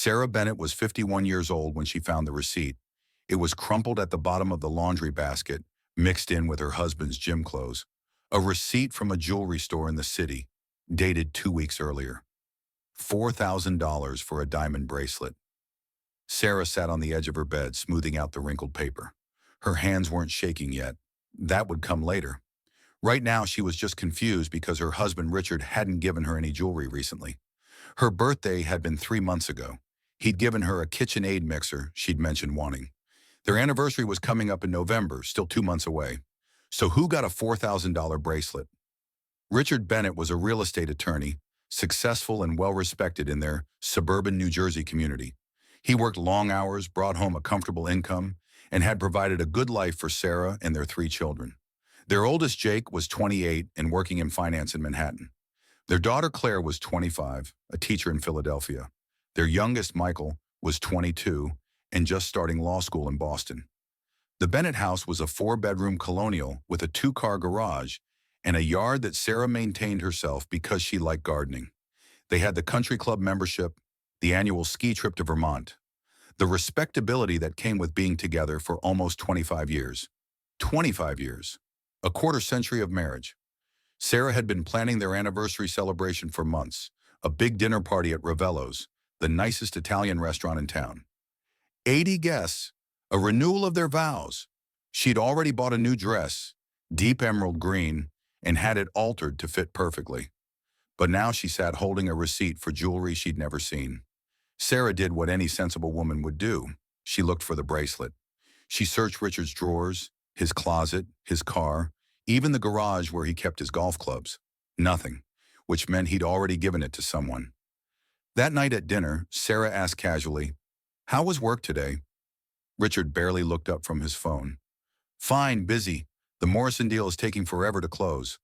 Sarah Bennett was 51 years old when she found the receipt. It was crumpled at the bottom of the laundry basket, mixed in with her husband's gym clothes. A receipt from a jewelry store in the city, dated 2 weeks earlier. $4,000 for a diamond bracelet. Sarah sat on the edge of her bed, smoothing out the wrinkled paper. Her hands weren't shaking yet. That would come later. Right now, she was just confused because her husband Richard hadn't given her any jewelry recently. Her birthday had been 3 months ago. He'd given her a KitchenAid mixer she'd mentioned wanting. Their anniversary was coming up in November, still 2 months away. So who got a $4,000 bracelet? Richard Bennett was a real estate attorney, successful and well-respected in their suburban New Jersey community. He worked long hours, brought home a comfortable income, and had provided a good life for Sarah and their 3 children. Their oldest, Jake, was 28 and working in finance in Manhattan. Their daughter, Claire, was 25, a teacher in Philadelphia. Their youngest, Michael, was 22 and just starting law school in Boston. The Bennett house was a 4-bedroom colonial with a 2-car garage and a yard that Sarah maintained herself because she liked gardening. They had the country club membership, the annual ski trip to Vermont, the respectability that came with being together for almost 25 years. 25 years. A quarter century of marriage. Sarah had been planning their anniversary celebration for months, a big dinner party at Ravello's, the nicest Italian restaurant in town. 80 guests, a renewal of their vows. She'd already bought a new dress, deep emerald green, and had it altered to fit perfectly. But now she sat holding a receipt for jewelry she'd never seen. Sarah did what any sensible woman would do. She looked for the bracelet. She searched Richard's drawers, his closet, his car, even the garage where he kept his golf clubs. Nothing, which meant he'd already given it to someone. That night at dinner, Sarah asked casually, "How was work today?" Richard barely looked up from his phone. "Fine, busy. The Morrison deal is taking forever to close.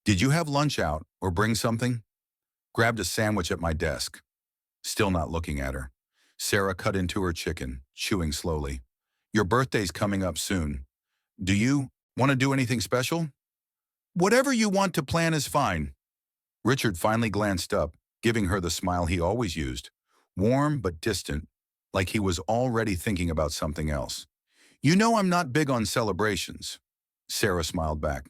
Did you have lunch out or bring something?" "Grabbed a sandwich at my desk." Still not looking at her. Sarah cut into her chicken, chewing slowly. "Your birthday's coming up soon. Do you want to do anything special?" "Whatever you want to plan is fine." Richard finally glanced up, giving her the smile he always used, warm but distant, like he was already thinking about something else. "You know I'm not big on celebrations." Sarah smiled back.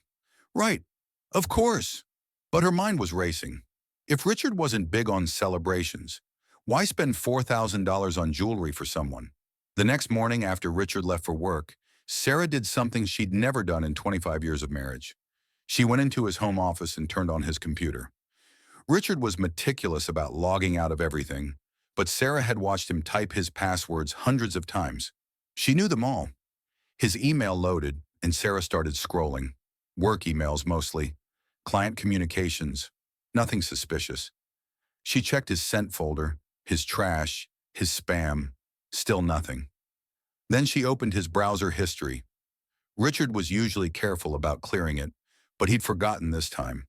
"Right, of course." But her mind was racing. If Richard wasn't big on celebrations, why spend $4,000 on jewelry for someone? The next morning after Richard left for work, Sarah did something she'd never done in 25 years of marriage. She went into his home office and turned on his computer. Richard was meticulous about logging out of everything, but Sarah had watched him type his passwords hundreds of times. She knew them all. His email loaded, and Sarah started scrolling. Work emails mostly. Client communications. Nothing suspicious. She checked his sent folder, his trash, his spam. Still nothing. Then she opened his browser history. Richard was usually careful about clearing it, but he'd forgotten this time.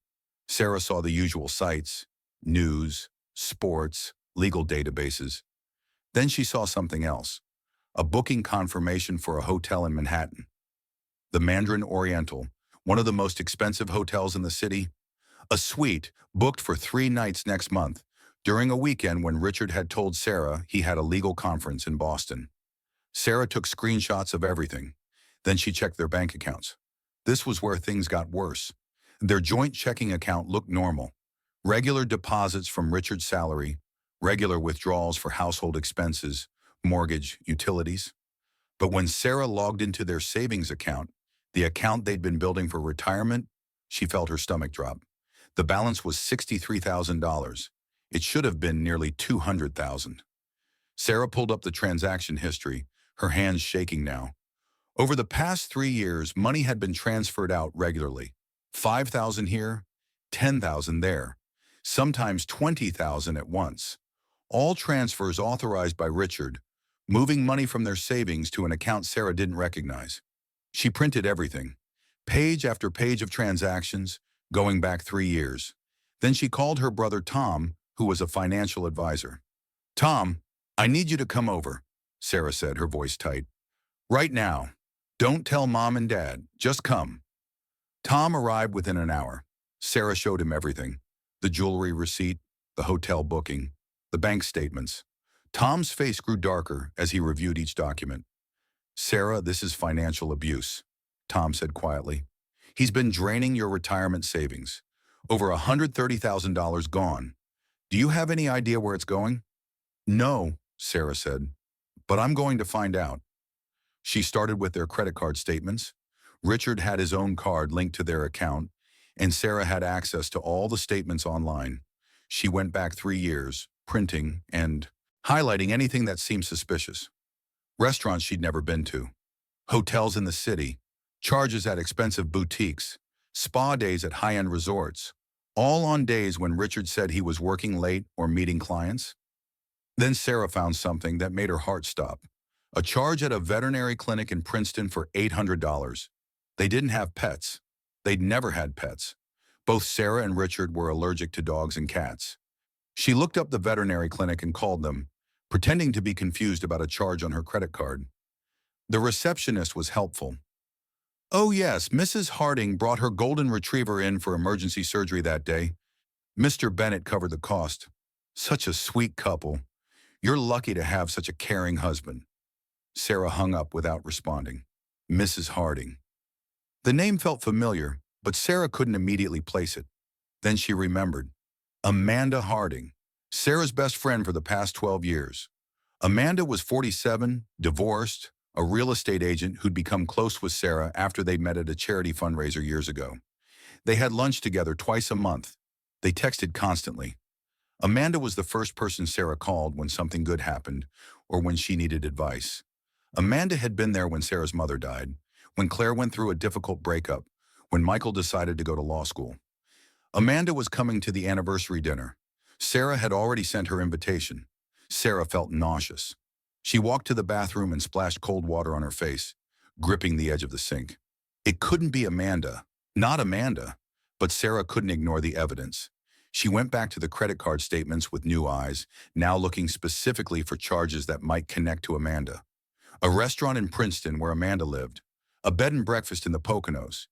Sarah saw the usual sites: news, sports, legal databases. Then she saw something else. A booking confirmation for a hotel in Manhattan. The Mandarin Oriental, one of the most expensive hotels in the city. A suite booked for 3 nights next month, during a weekend when Richard had told Sarah he had a legal conference in Boston. Sarah took screenshots of everything. Then she checked their bank accounts. This was where things got worse. Their joint checking account looked normal. Regular deposits from Richard's salary, regular withdrawals for household expenses, mortgage, utilities. But when Sarah logged into their savings account, the account they'd been building for retirement, she felt her stomach drop. The balance was $63,000. It should have been nearly $200,000. Sarah pulled up the transaction history, her hands shaking now. Over the past 3 years, money had been transferred out regularly. $5,000 here, $10,000 there, sometimes $20,000 at once. All transfers authorized by Richard, moving money from their savings to an account Sarah didn't recognize. She printed everything, page after page of transactions, going back 3 years. Then she called her brother Tom, who was a financial advisor. "Tom, I need you to come over," Sarah said, her voice tight. "Right now. Don't tell Mom and Dad. Just come." Tom arrived within an hour. Sarah showed him everything: the jewelry receipt, the hotel booking, the bank statements. Tom's face grew darker as he reviewed each document. Sarah, this is financial abuse, Tom said quietly. He's been draining your retirement savings. Over $130,000 gone. Do you have any idea where it's going? No, Sarah said, but I'm going to find out. She started with their credit card statements. Richard had his own card linked to their account, and Sarah had access to all the statements online. She went back 3 years, printing and highlighting anything that seemed suspicious. Restaurants she'd never been to, hotels in the city, charges at expensive boutiques, spa days at high-end resorts, all on days when Richard said he was working late or meeting clients. Then Sarah found something that made her heart stop. A charge at a veterinary clinic in Princeton for $800. They didn't have pets. They'd never had pets. Both Sarah and Richard were allergic to dogs and cats. She looked up the veterinary clinic and called them, pretending to be confused about a charge on her credit card. The receptionist was helpful. Oh yes, Mrs. Harding brought her golden retriever in for emergency surgery that day. Mr. Bennett covered the cost. Such a sweet couple. You're lucky to have such a caring husband. Sarah hung up without responding. Mrs. Harding. The name felt familiar, but Sarah couldn't immediately place it. Then she remembered. Amanda Harding, Sarah's best friend for the past 12 years. Amanda was 47, divorced, a real estate agent who'd become close with Sarah after they met at a charity fundraiser years ago. They had lunch together twice a month. They texted constantly. Amanda was the first person Sarah called when something good happened or when she needed advice. Amanda had been there when Sarah's mother died, when Claire went through a difficult breakup, when Michael decided to go to law school. Amanda was coming to the anniversary dinner. Sarah had already sent her invitation. Sarah felt nauseous. She walked to the bathroom and splashed cold water on her face, gripping the edge of the sink. It couldn't be Amanda, not Amanda, but Sarah couldn't ignore the evidence. She went back to the credit card statements with new eyes, now looking specifically for charges that might connect to Amanda. A restaurant in Princeton where Amanda lived, a bed and breakfast in the Poconos.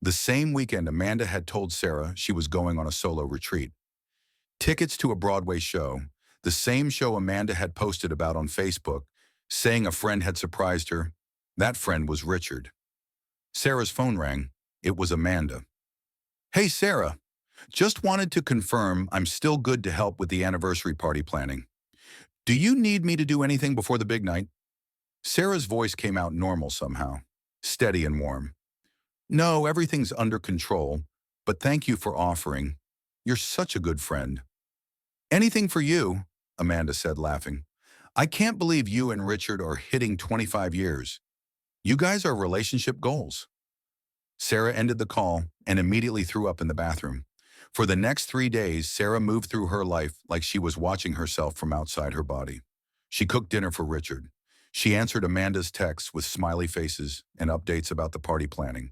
The same weekend Amanda had told Sarah she was going on a solo retreat. Tickets to a Broadway show, the same show Amanda had posted about on Facebook, saying a friend had surprised her. That friend was Richard. Sarah's phone rang. It was Amanda. Hey Sarah, just wanted to confirm I'm still good to help with the anniversary party planning. Do you need me to do anything before the big night? Sarah's voice came out normal somehow, steady and warm. No, everything's under control, but thank you for offering. You're such a good friend. Anything for you, Amanda said, laughing. I can't believe you and Richard are hitting 25 years. You guys are relationship goals. Sarah ended the call and immediately threw up in the bathroom. For the next 3 days, Sarah moved through her life like she was watching herself from outside her body. She cooked dinner for Richard. She answered Amanda's texts with smiley faces and updates about the party planning.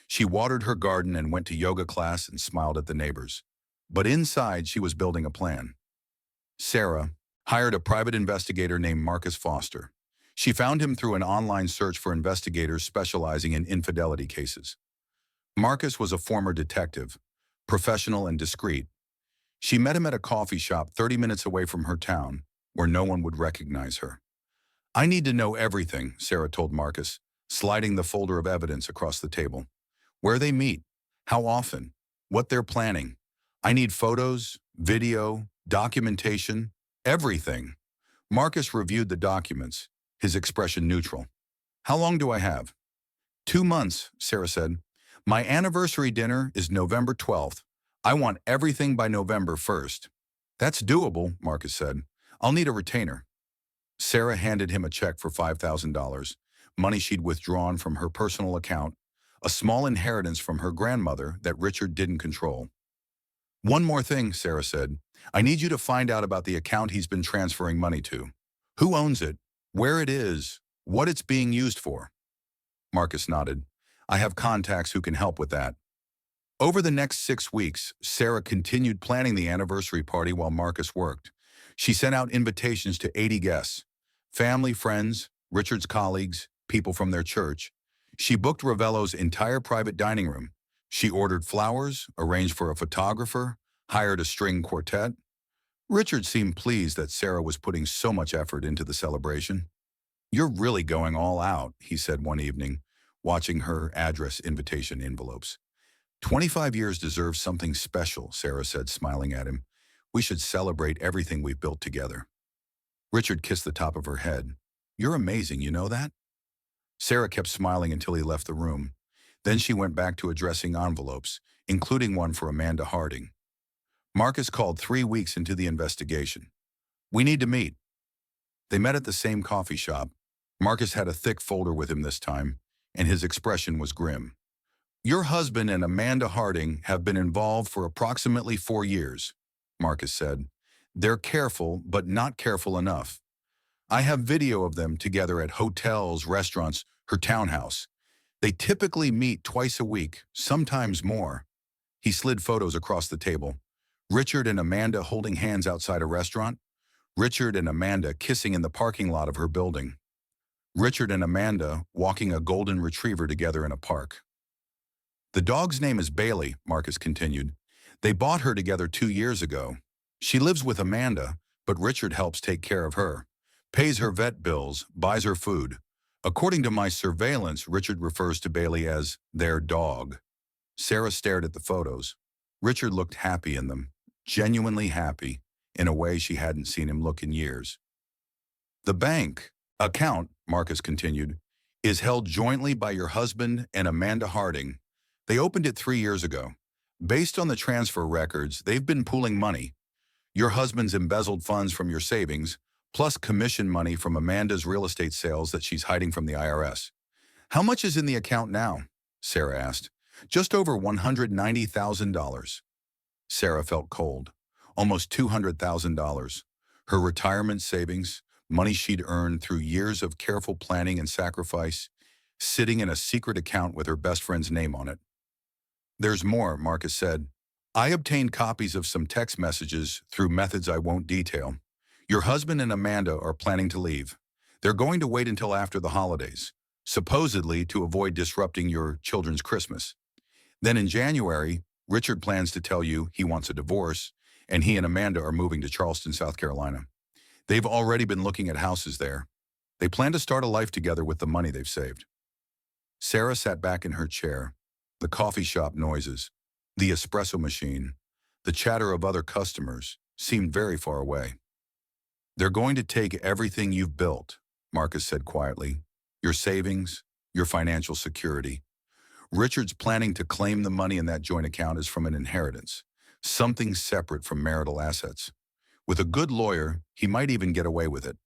She watered her garden and went to yoga class and smiled at the neighbors. But inside, she was building a plan. Sarah hired a private investigator named Marcus Foster. She found him through an online search for investigators specializing in infidelity cases. Marcus was a former detective, professional and discreet. She met him at a coffee shop 30 minutes away from her town, where no one would recognize her. I need to know everything, Sarah told Marcus, sliding the folder of evidence across the table. Where they meet, how often, what they're planning. I need photos, video, documentation, everything. Marcus reviewed the documents, his expression neutral. How long do I have? 2 months, Sarah said. My anniversary dinner is November 12th. I want everything by November 1st. That's doable, Marcus said. I'll need a retainer. Sarah handed him a check for $5,000, money she'd withdrawn from her personal account, a small inheritance from her grandmother that Richard didn't control. One more thing, Sarah said. I need you to find out about the account he's been transferring money to. Who owns it? Where it is? What it's being used for? Marcus nodded. I have contacts who can help with that. Over the next 6 weeks, Sarah continued planning the anniversary party while Marcus worked. She sent out invitations to 80 guests, family, friends, Richard's colleagues, people from their church. She booked Ravello's entire private dining room. She ordered flowers, arranged for a photographer, hired a string quartet. Richard seemed pleased that Sarah was putting so much effort into the celebration. "You're really going all out," he said one evening, watching her address invitation envelopes. 25 years deserves something special," Sarah said, smiling at him. "We should celebrate everything we've built together." Richard kissed the top of her head. "You're amazing, you know that?" Sarah kept smiling until he left the room. Then she went back to addressing envelopes, including one for Amanda Harding. Marcus called 3 weeks into the investigation. "We need to meet." They met at the same coffee shop. Marcus had a thick folder with him this time, and his expression was grim. "Your husband and Amanda Harding have been involved for approximately 4 years," Marcus said. "They're careful, but not careful enough. I have video of them together at hotels, restaurants, her townhouse. They typically meet twice a week, sometimes more." He slid photos across the table. Richard and Amanda holding hands outside a restaurant. Richard and Amanda kissing in the parking lot of her building. Richard and Amanda walking a golden retriever together in a park. "The dog's name is Bailey," Marcus continued. "They bought her together 2 years ago. She lives with Amanda, but Richard helps take care of her, pays her vet bills, buys her food. According to my surveillance, Richard refers to Bailey as their dog." Sarah stared at the photos. Richard looked happy in them, genuinely happy, in a way she hadn't seen him look in years. "The bank account," Marcus continued, "is held jointly by your husband and Amanda Harding. They opened it 3 years ago. Based on the transfer records, they've been pooling money. Your husband's embezzled funds from your savings, plus commission money from Amanda's real estate sales that she's hiding from the IRS. "How much is in the account now?" Sarah asked. "Just over $190,000. Sarah felt cold. Almost $200,000. Her retirement savings, money she'd earned through years of careful planning and sacrifice, sitting in a secret account with her best friend's name on it. "There's more," Marcus said. "I obtained copies of some text messages through methods I won't detail. Your husband and Amanda are planning to leave. They're going to wait until after the holidays, supposedly to avoid disrupting your children's Christmas. Then in January, Richard plans to tell you he wants a divorce, and he and Amanda are moving to Charleston, South Carolina. They've already been looking at houses there. They plan to start a life together with the money they've saved." Sarah sat back in her chair. The coffee shop noises, the espresso machine, the chatter of other customers seemed very far away. "They're going to take everything you've built," Marcus said quietly. "Your savings, your financial security. Richard's planning to claim the money in that joint account is from an inheritance, something separate from marital assets. With a good lawyer, he might even get away with it."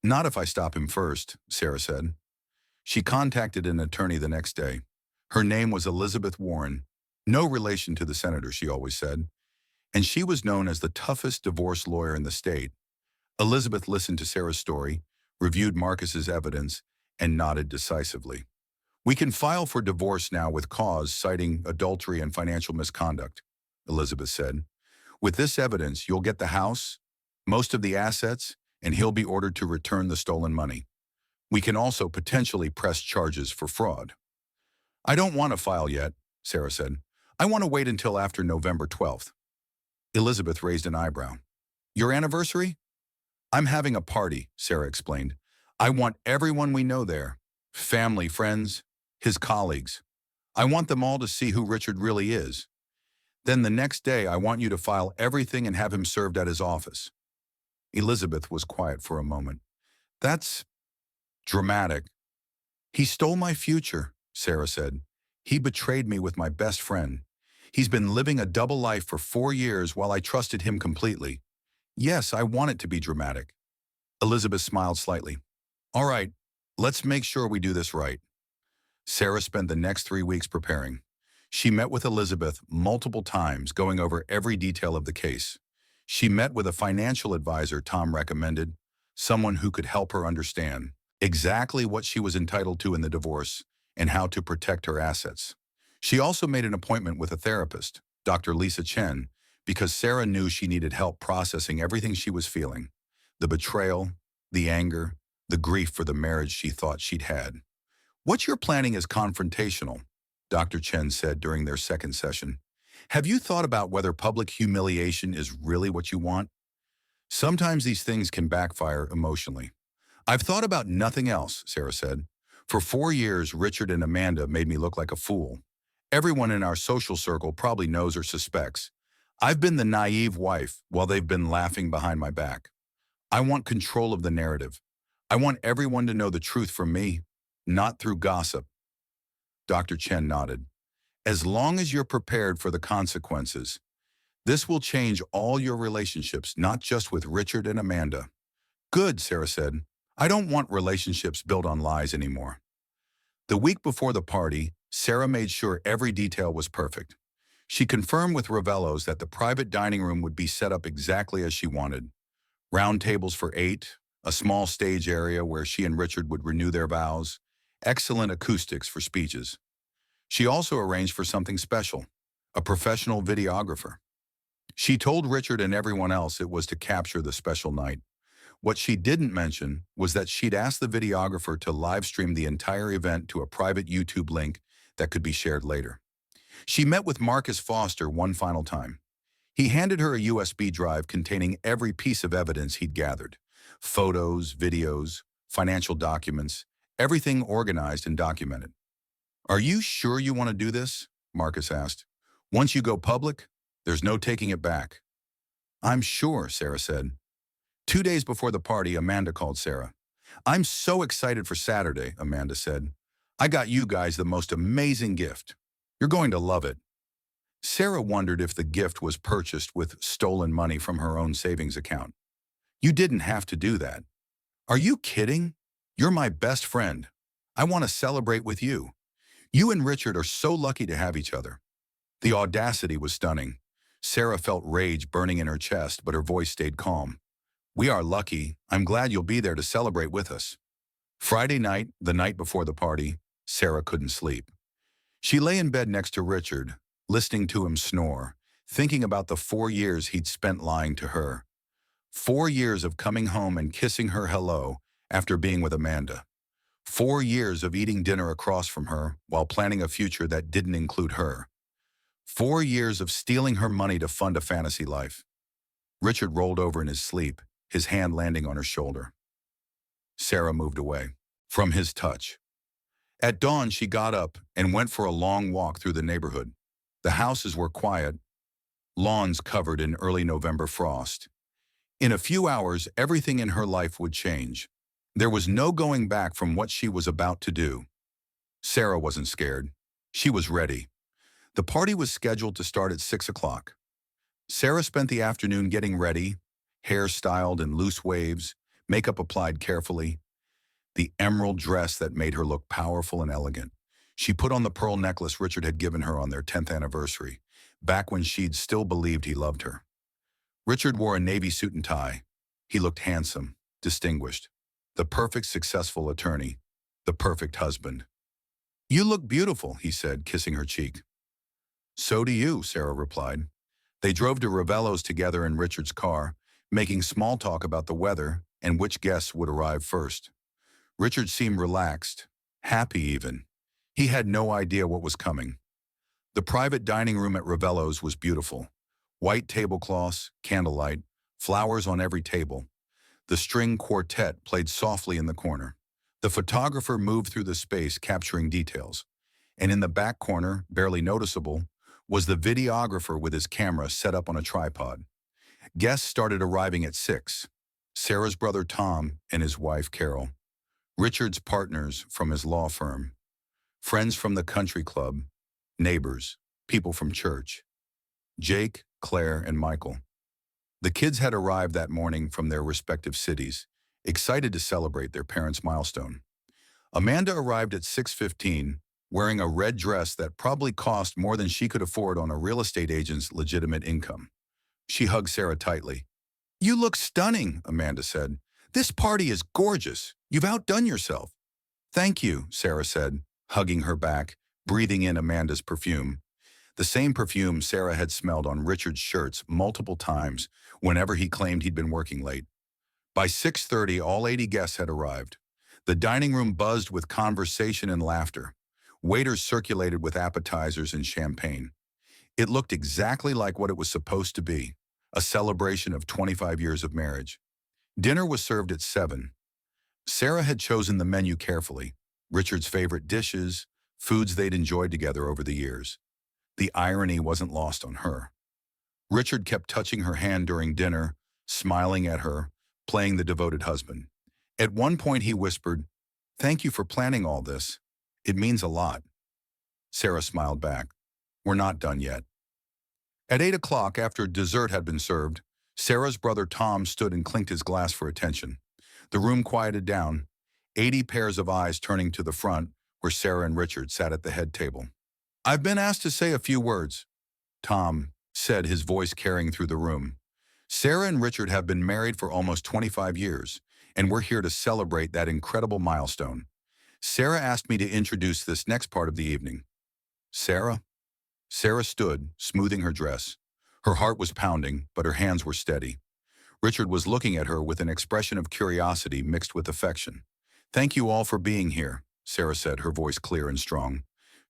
"Not if I stop him first," Sarah said. She contacted an attorney the next day. Her name was Elizabeth Warren, no relation to the senator, she always said, and she was known as the toughest divorce lawyer in the state. Elizabeth listened to Sarah's story, reviewed Marcus's evidence, and nodded decisively. "We can file for divorce now with cause citing adultery and financial misconduct," Elizabeth said. "With this evidence, you'll get the house, most of the assets, and he'll be ordered to return the stolen money. We can also potentially press charges for fraud." "I don't want to file yet," Sarah said. "I want to wait until after November 12th. Elizabeth raised an eyebrow. "Your anniversary?" "I'm having a party," Sarah explained. "I want everyone we know there. Family, friends, his colleagues. I want them all to see who Richard really is. Then the next day, I want you to file everything and have him served at his office." Elizabeth was quiet for a moment. "That's dramatic." "He stole my future," Sarah said. "He betrayed me with my best friend. He's been living a double life for 4 years while I trusted him completely. Yes, I want it to be dramatic." Elizabeth smiled slightly. "All right, let's make sure we do this right." Sarah spent the next 3 weeks preparing. She met with Elizabeth multiple times, going over every detail of the case. She met with a financial advisor Tom recommended, someone who could help her understand exactly what she was entitled to in the divorce and how to protect her assets. She also made an appointment with a therapist, Dr. Lisa Chen, because Sarah knew she needed help processing everything she was feeling: the betrayal, the anger, the grief for the marriage she thought she'd had. "What you're planning is confrontational," Dr. Chen said during their second session. Have you thought about whether public humiliation is really what you want? Sometimes these things can backfire emotionally. I've thought about nothing else, Sarah said. For 4 years, Richard and Amanda made me look like a fool. Everyone in our social circle probably knows or suspects. I've been the naive wife while they've been laughing behind my back. I want control of the narrative. I want everyone to know the truth from me, not through gossip. Dr. Chen nodded. As long as you're prepared for the consequences, this will change all your relationships, not just with Richard and Amanda. Good, Sarah said. I don't want relationships built on lies anymore. The week before the party, Sarah made sure every detail was perfect. She confirmed with Ravello's that the private dining room would be set up exactly as she wanted. Round tables for 8, a small stage area where she and Richard would renew their vows, excellent acoustics for speeches. She also arranged for something special, a professional videographer. She told Richard and everyone else it was to capture the special night. What she didn't mention was that she'd asked the videographer to live stream the entire event to a private YouTube link that could be shared later. She met with Marcus Foster one final time. He handed her a USB drive containing every piece of evidence he'd gathered. Photos, videos, financial documents, everything organized and documented. Are you sure you want to do this? Marcus asked. Once you go public, there's no taking it back. I'm sure, Sarah said. 2 days before the party, Amanda called Sarah. I'm so excited for Saturday, Amanda said. I got you guys the most amazing gift. You're going to love it. Sarah wondered if the gift was purchased with stolen money from her own savings account. You didn't have to do that. Are you kidding? You're my best friend. I want to celebrate with you. You and Richard are so lucky to have each other. The audacity was stunning. Sarah felt rage burning in her chest, but her voice stayed calm. We are lucky. I'm glad you'll be there to celebrate with us. Friday night, the night before the party, Sarah couldn't sleep. She lay in bed next to Richard, listening to him snore, thinking about the 4 years he'd spent lying to her. 4 years of coming home and kissing her hello after being with Amanda. 4 years of eating dinner across from her while planning a future that didn't include her. 4 years of stealing her money to fund a fantasy life. Richard rolled over in his sleep, his hand landing on her shoulder. Sarah moved away from his touch. At dawn, she got up and went for a long walk through the neighborhood. The houses were quiet, lawns covered in early November frost. In a few hours, everything in her life would change. There was no going back from what she was about to do. Sarah wasn't scared. She was ready. The party was scheduled to start at 6 o'clock. Sarah spent the afternoon getting ready, hair styled in loose waves, makeup applied carefully, the emerald dress that made her look powerful and elegant. She put on the pearl necklace Richard had given her on their 10th anniversary, back when she'd still believed he loved her. Richard wore a navy suit and tie. He looked handsome, distinguished, the perfect successful attorney, the perfect husband. You look beautiful, he said, kissing her cheek. So do you, Sarah replied. They drove to Ravello's together in Richard's car, making small talk about the weather and which guests would arrive first. Richard seemed relaxed, happy even. He had no idea what was coming. The private dining room at Ravello's was beautiful. White tablecloths, candlelight, flowers on every table. The string quartet played softly in the corner. The photographer moved through the space, capturing details. And in the back corner, barely noticeable, was the videographer with his camera set up on a tripod. Guests started arriving at 6. Sarah's brother Tom and his wife Carol. Richard's partners from his law firm. Friends from the country club. Neighbors. People from church. Jake, Claire, and Michael. The kids had arrived that morning from their respective cities, excited to celebrate their parents' milestone. Amanda arrived at 6:15, wearing a red dress that probably cost more than she could afford on a real estate agent's legitimate income. She hugged Sarah tightly. You look stunning, Amanda said. This party is gorgeous. You've outdone yourself. Thank you, Sarah said, hugging her back, breathing in Amanda's perfume. The same perfume Sarah had smelled on Richard's shirts multiple times whenever he claimed he'd been working late. By 6:30, all 80 guests had arrived. The dining room buzzed with conversation and laughter. Waiters circulated with appetizers and champagne. It looked exactly like what it was supposed to be, a celebration of 25 years of marriage. Dinner was served at 7. Sarah had chosen the menu carefully, Richard's favorite dishes, foods they'd enjoyed together over the years. The irony wasn't lost on her. Richard kept touching her hand during dinner, smiling at her, playing the devoted husband. At one point he whispered, "Thank you for planning all this. It means a lot." Sarah smiled back. "We're not done yet." At 8 o'clock, after dessert had been served, Sarah's brother Tom stood and clinked his glass for attention. The room quieted down, 80 pairs of eyes turning to the front, where Sarah and Richard sat at the head table. "I've been asked to say a few words," Tom said, his voice carrying through the room. "Sarah and Richard have been married for almost 25 years, and we're here to celebrate that incredible milestone. Sarah asked me to introduce this next part of the evening." "Sarah?" Sarah stood, smoothing her dress. Her heart was pounding, but her hands were steady. Richard was looking at her with an expression of curiosity mixed with affection. "Thank you all for being here," Sarah said, her voice clear and strong.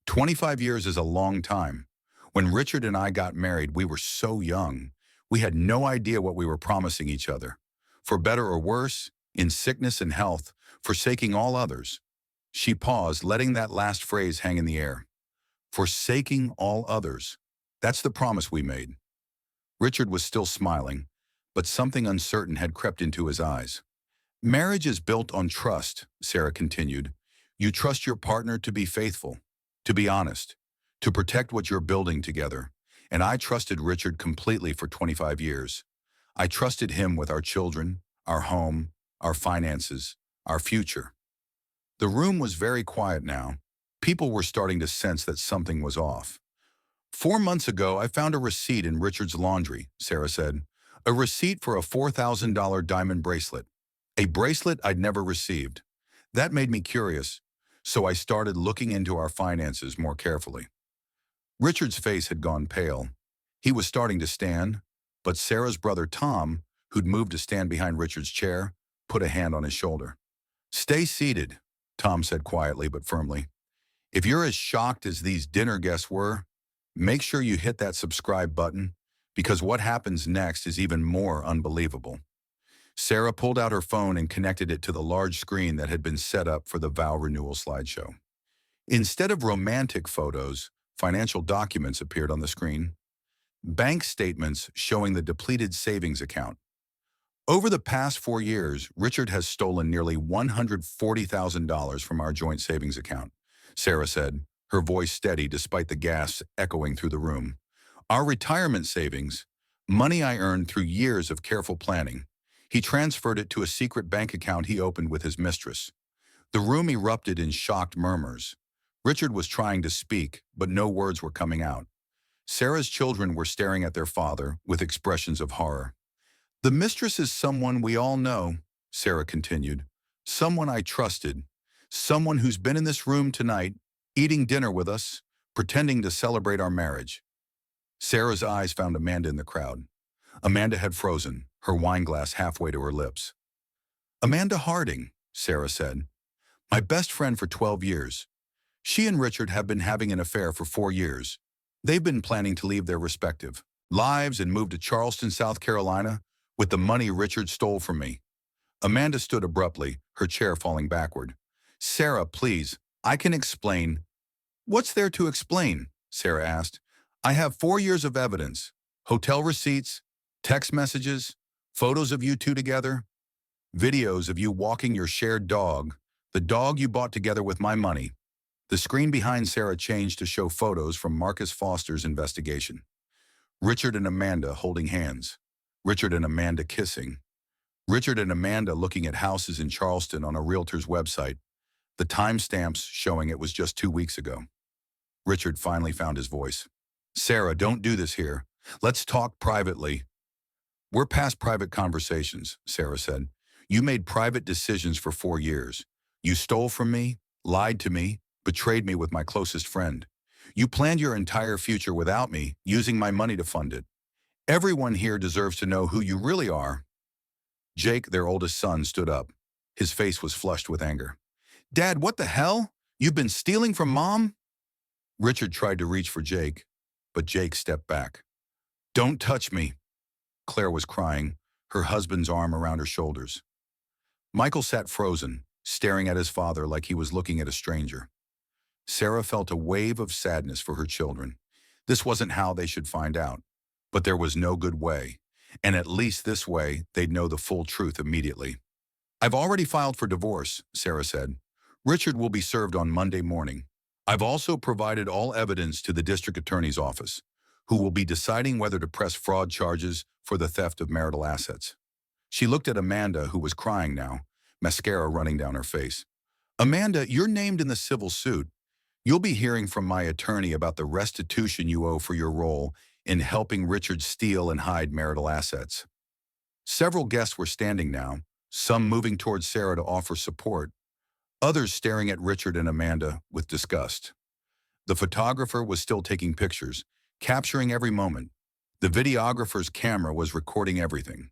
25 years is a long time. When Richard and I got married, we were so young. We had no idea what we were promising each other. For better or worse, in sickness and health, forsaking all others." She paused, letting that last phrase hang in the air. "Forsaking all others. That's the promise we made." Richard was still smiling, but something uncertain had crept into his eyes. "Marriage is built on trust," Sarah continued. "You trust your partner to be faithful, to be honest, to protect what you're building together. And I trusted Richard completely for 25 years. I trusted him with our children, our home, our finances, our future." The room was very quiet now. People were starting to sense that something was off. "4 months ago, I found a receipt in Richard's laundry," Sarah said. "A receipt for a $4,000 diamond bracelet. A bracelet I'd never received. That made me curious, so I started looking into our finances more carefully." Richard's face had gone pale. He was starting to stand, but Sarah's brother Tom, who'd moved to stand behind Richard's chair, put a hand on his shoulder. "Stay seated," Tom said quietly but firmly. "If you're as shocked as these dinner guests were, make sure you hit that subscribe button, because what happens next is even more unbelievable." Sarah pulled out her phone and connected it to the large screen that had been set up for the vow renewal slideshow. Instead of romantic photos, financial documents appeared on the screen. Bank statements showing the depleted savings account. "Over the past 4 years, Richard has stolen nearly $140,000 from our joint savings account," Sarah said, her voice steady despite the gasps echoing through the room. "Our retirement savings, money I earned through years of careful planning. He transferred it to a secret bank account he opened with his mistress." The room erupted in shocked murmurs. Richard was trying to speak, but no words were coming out. Sarah's children were staring at their father with expressions of horror. "The mistress is someone we all know," Sarah continued. "Someone I trusted. Someone who's been in this room tonight, eating dinner with us, pretending to celebrate our marriage." Sarah's eyes found Amanda in the crowd. Amanda had frozen, her wineglass halfway to her lips. "Amanda Harding," Sarah said. "My best friend for 12 years. She and Richard have been having an affair for 4 years. They've been planning to leave their respective lives and move to Charleston, South Carolina, with the money Richard stole from me." Amanda stood abruptly, her chair falling backward. "Sarah, please, I can explain." "What's there to explain?" Sarah asked. "I have 4 years of evidence. Hotel receipts, text messages, photos of you two together, videos of you walking your shared dog, the dog you bought together with my money." The screen behind Sarah changed to show photos from Marcus Foster's investigation. Richard and Amanda holding hands. Richard and Amanda kissing. Richard and Amanda looking at houses in Charleston on a realtor's website, the timestamps showing it was just 2 weeks ago. Richard finally found his voice. "Sarah, don't do this here. Let's talk privately." "We're past private conversations," Sarah said. "You made private decisions for 4 years. You stole from me, lied to me, betrayed me with my closest friend. You planned your entire future without me, using my money to fund it. Everyone here deserves to know who you really are." Jake, their oldest son, stood up. His face was flushed with anger. "Dad, what the hell? You've been stealing from Mom?" Richard tried to reach for Jake. but Jake stepped back. "Don't touch me," Claire was crying, her husband's arm around her shoulders. Michael sat frozen, staring at his father like he was looking at a stranger. Sarah felt a wave of sadness for her children. This wasn't how they should find out. But there was no good way, and at least this way they'd know the full truth immediately. "I've already filed for divorce," Sarah said. "Richard will be served on Monday morning. I've also provided all evidence to the district attorney's office, who will be deciding whether to press fraud charges for the theft of marital assets." She looked at Amanda, who was crying now, mascara running down her face. "Amanda, you're named in the civil suit. You'll be hearing from my attorney about the restitution you owe for your role in helping Richard steal and hide marital assets." Several guests were standing now, some moving towards Sarah to offer support, others staring at Richard and Amanda with disgust. The photographer was still taking pictures, capturing every moment. The videographer's camera was recording everything.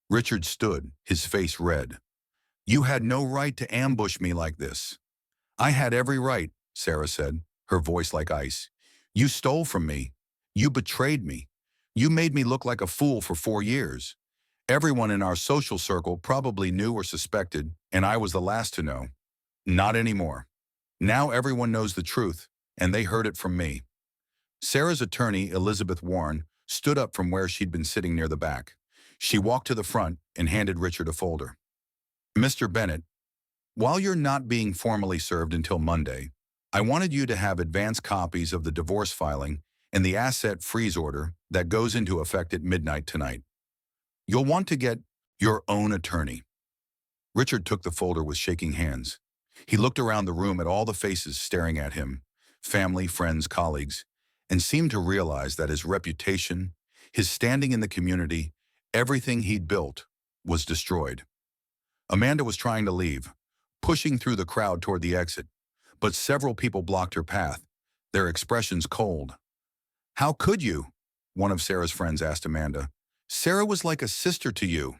Richard stood, his face red. "You had no right to ambush me like this." "I had every right," Sarah said, her voice like ice. "You stole from me. You betrayed me. You made me look like a fool for 4 years. Everyone in our social circle probably knew or suspected, and I was the last to know. Not anymore. Now everyone knows the truth, and they heard it from me." Sarah's attorney, Elizabeth Warren, stood up from where she'd been sitting near the back. She walked to the front and handed Richard a folder. "Mr. Bennett, while you're not being formally served until Monday, I wanted you to have advance copies of the divorce filing and the asset freeze order that goes into effect at midnight tonight. You'll want to get your own attorney." Richard took the folder with shaking hands. He looked around the room at all the faces staring at him, family, friends, colleagues, and seemed to realize that his reputation, his standing in the community, everything he'd built, was destroyed. Amanda was trying to leave, pushing through the crowd toward the exit, but several people blocked her path, their expressions cold. "How could you?" one of Sarah's friends asked Amanda. "Sarah was like a sister to you."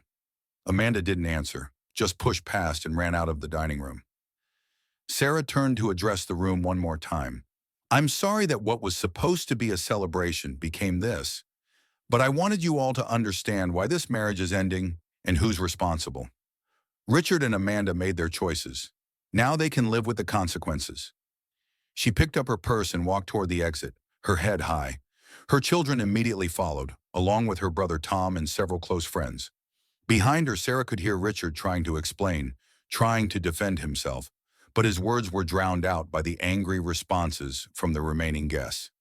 Amanda didn't answer, just pushed past and ran out of the dining room. Sarah turned to address the room one more time. "I'm sorry that what was supposed to be a celebration became this, but I wanted you all to understand why this marriage is ending and who's responsible. Richard and Amanda made their choices. Now they can live with the consequences." She picked up her purse and walked toward the exit, her head high. Her children immediately followed, along with her brother Tom and several close friends. Behind her, Sarah could hear Richard trying to explain, trying to defend himself, but his words were drowned out by the angry responses from the remaining guests.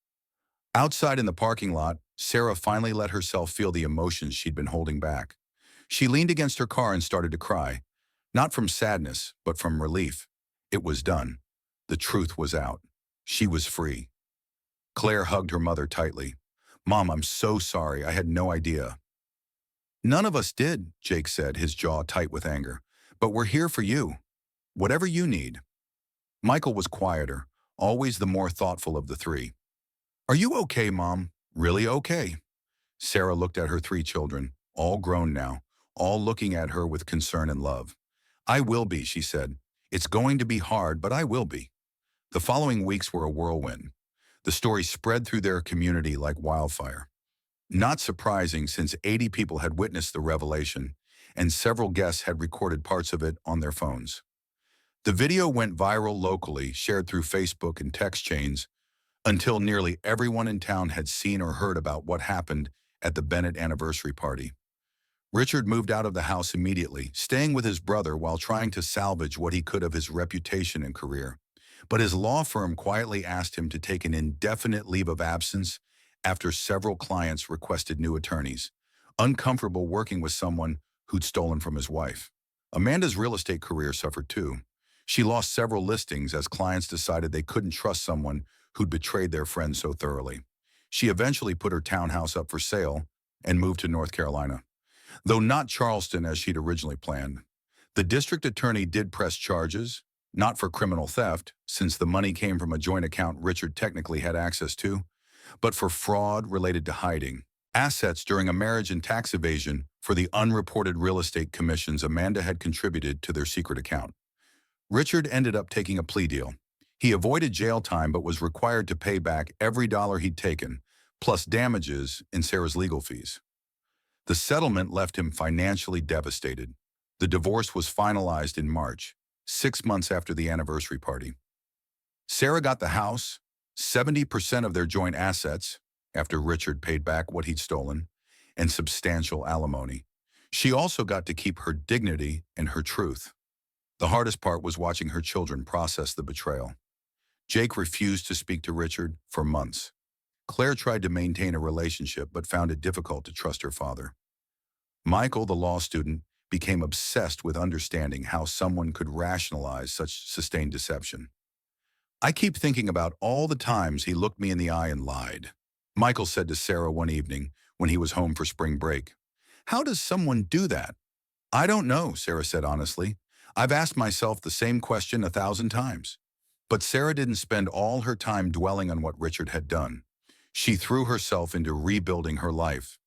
Outside in the parking lot, Sarah finally let herself feel the emotions she'd been holding back. She leaned against her car and started to cry, not from sadness, but from relief. It was done. The truth was out. She was free. Claire hugged her mother tightly. "Mom, I'm so sorry. I had no idea." "None of us did," Jake said, his jaw tight with anger. "But we're here for you. Whatever you need." Michael was quieter, always the more thoughtful of the three. "Are you okay, Mom? Really okay?" Sarah looked at her 3 children, all grown now, all looking at her with concern and love. "I will be," she said. "It's going to be hard, but I will be." The following weeks were a whirlwind. The story spread through their community like wildfire. Not surprising, since 80 people had witnessed the revelation, and several guests had recorded parts of it on their phones. The video went viral locally, shared through Facebook and text chains, until nearly everyone in town had seen or heard about what happened at the Bennett anniversary party. Richard moved out of the house immediately, staying with his brother while trying to salvage what he could of his reputation and career. But his law firm quietly asked him to take an indefinite leave of absence after several clients requested new attorneys, uncomfortable working with someone who'd stolen from his wife. Amanda's real estate career suffered too. She lost several listings as clients decided they couldn't trust someone who'd betrayed their friend so thoroughly. She eventually put her townhouse up for sale and moved to North Carolina, though not Charleston as she'd originally planned. The district attorney did press charges, not for criminal theft, since the money came from a joint account Richard technically had access to, but for fraud related to hiding assets during a marriage and tax evasion for the unreported real estate commissions Amanda had contributed to their secret account. Richard ended up taking a plea deal. He avoided jail time but was required to pay back every dollar he'd taken, plus damages and Sarah's legal fees. The settlement left him financially devastated. The divorce was finalized in March, 6 months after the anniversary party. Sarah got the house, 70% of their joint assets, after Richard paid back what he'd stolen, and substantial alimony. She also got to keep her dignity and her truth. The hardest part was watching her children process the betrayal. Jake refused to speak to Richard for months. Claire tried to maintain a relationship but found it difficult to trust her father. Michael, the law student, became obsessed with understanding how someone could rationalize such sustained deception. I keep thinking about all the times he looked me in the eye and lied, Michael said to Sarah one evening when he was home for spring break. How does someone do that? I don't know, Sarah said honestly. I've asked myself the same question 1,000 times. But Sarah didn't spend all her time dwelling on what Richard had done. She threw herself into rebuilding her life.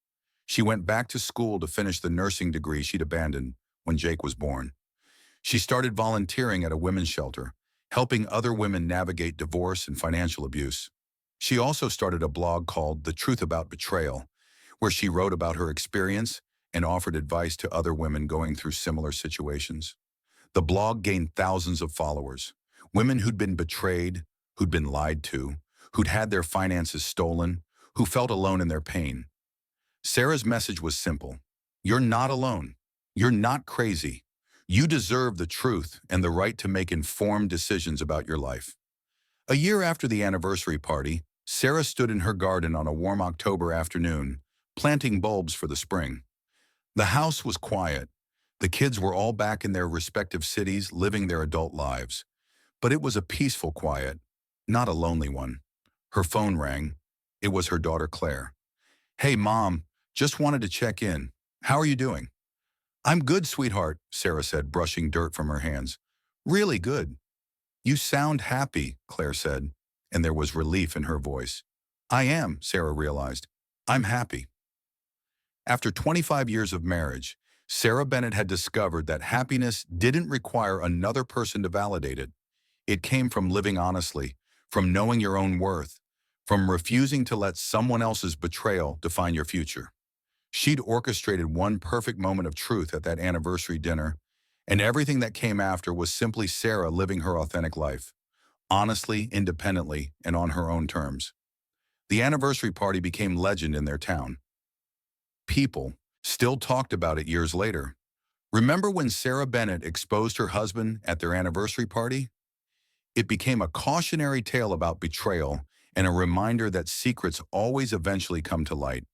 She went back to school to finish the nursing degree she'd abandoned when Jake was born. She started volunteering at a women's shelter, helping other women navigate divorce and financial abuse. She also started a blog called The Truth About Betrayal, where she wrote about her experience and offered advice to other women going through similar situations. The blog gained thousands of followers, women who'd been betrayed, who'd been lied to, who'd had their finances stolen, who felt alone in their pain. Sarah's message was simple. You're not alone. You're not crazy. You deserve the truth and the right to make informed decisions about your life. A year after the anniversary party, Sarah stood in her garden on a warm October afternoon, planting bulbs for the spring. The house was quiet. The kids were all back in their respective cities living their adult lives. But it was a peaceful quiet, not a lonely one. Her phone rang. It was her daughter Claire. Hey, Mom, just wanted to check in. How are you doing? I'm good, sweetheart, Sarah said, brushing dirt from her hands. Really good. You sound happy, Claire said, and there was relief in her voice. I am, Sarah realized. I'm happy. After 25 years of marriage, Sarah Bennett had discovered that happiness didn't require another person to validate it. It came from living honestly, from knowing your own worth, from refusing to let someone else's betrayal define your future. She'd orchestrated one perfect moment of truth at that anniversary dinner, and everything that came after was simply Sarah living her authentic life, honestly, independently, and on her own terms. The anniversary party became legend in their town. People still talked about it years later. Remember when Sarah Bennett exposed her husband at their anniversary party? It became a cautionary tale about betrayal and a reminder that secrets always eventually come to light.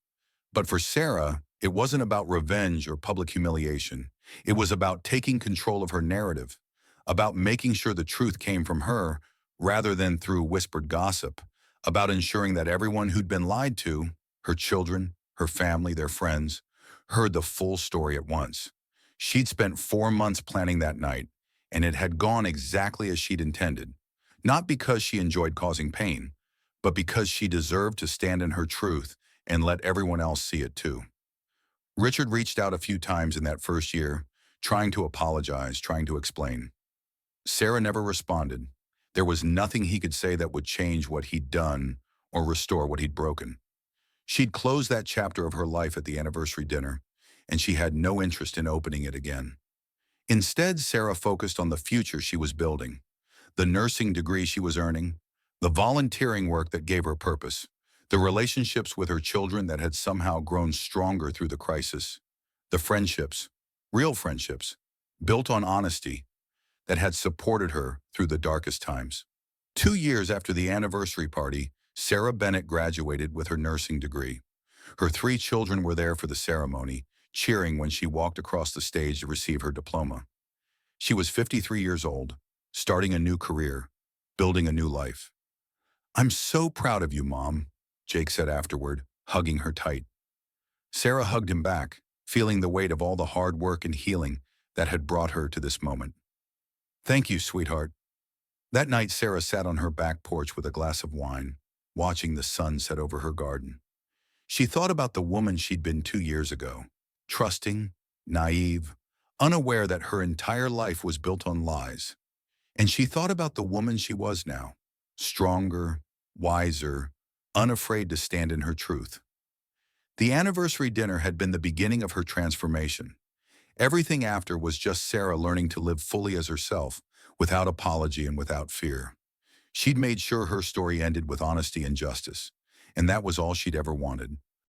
But for Sarah, it wasn't about revenge or public humiliation. It was about taking control of her narrative, about making sure the truth came from her rather than through whispered gossip, about ensuring that everyone who'd been lied to, her children, her family, their friends, heard the full story at once. She'd spent 4 months planning that night, and it had gone exactly as she'd intended. Not because she enjoyed causing pain, but because she deserved to stand in her truth and let everyone else see it too. Richard reached out a few times in that first year, trying to apologize, trying to explain. Sarah never responded. There was nothing he could say that would change what he'd done or restore what he'd broken. She'd closed that chapter of her life at the anniversary dinner, and she had no interest in opening it again. Instead, Sarah focused on the future she was building, the nursing degree she was earning, the volunteering work that gave her purpose, the relationships with her children that had somehow grown stronger through the crisis, the friendships, real friendships, built on honesty, that had supported her through the darkest times. 2 years after the anniversary party, Sarah Bennett graduated with her nursing degree. Her 3 children were there for the ceremony, cheering when she walked across the stage to receive her diploma. She was 53 years old, starting a new career, building a new life. I'm so proud of you, Mom, Jake said afterward, hugging her tight. Sarah hugged him back, feeling the weight of all the hard work and healing that had brought her to this moment. Thank you, sweetheart. That night, Sarah sat on her back porch with a glass of wine, watching the sun set over her garden. She thought about the woman she'd been 2 years ago, trusting, naive, unaware that her entire life was built on lies. And she thought about the woman she was now, stronger, wiser, unafraid to stand in her truth. The anniversary dinner had been the beginning of her transformation. Everything after was just Sarah learning to live fully as herself, without apology and without fear. She'd made sure her story ended with honesty and justice, and that was all she'd ever wanted.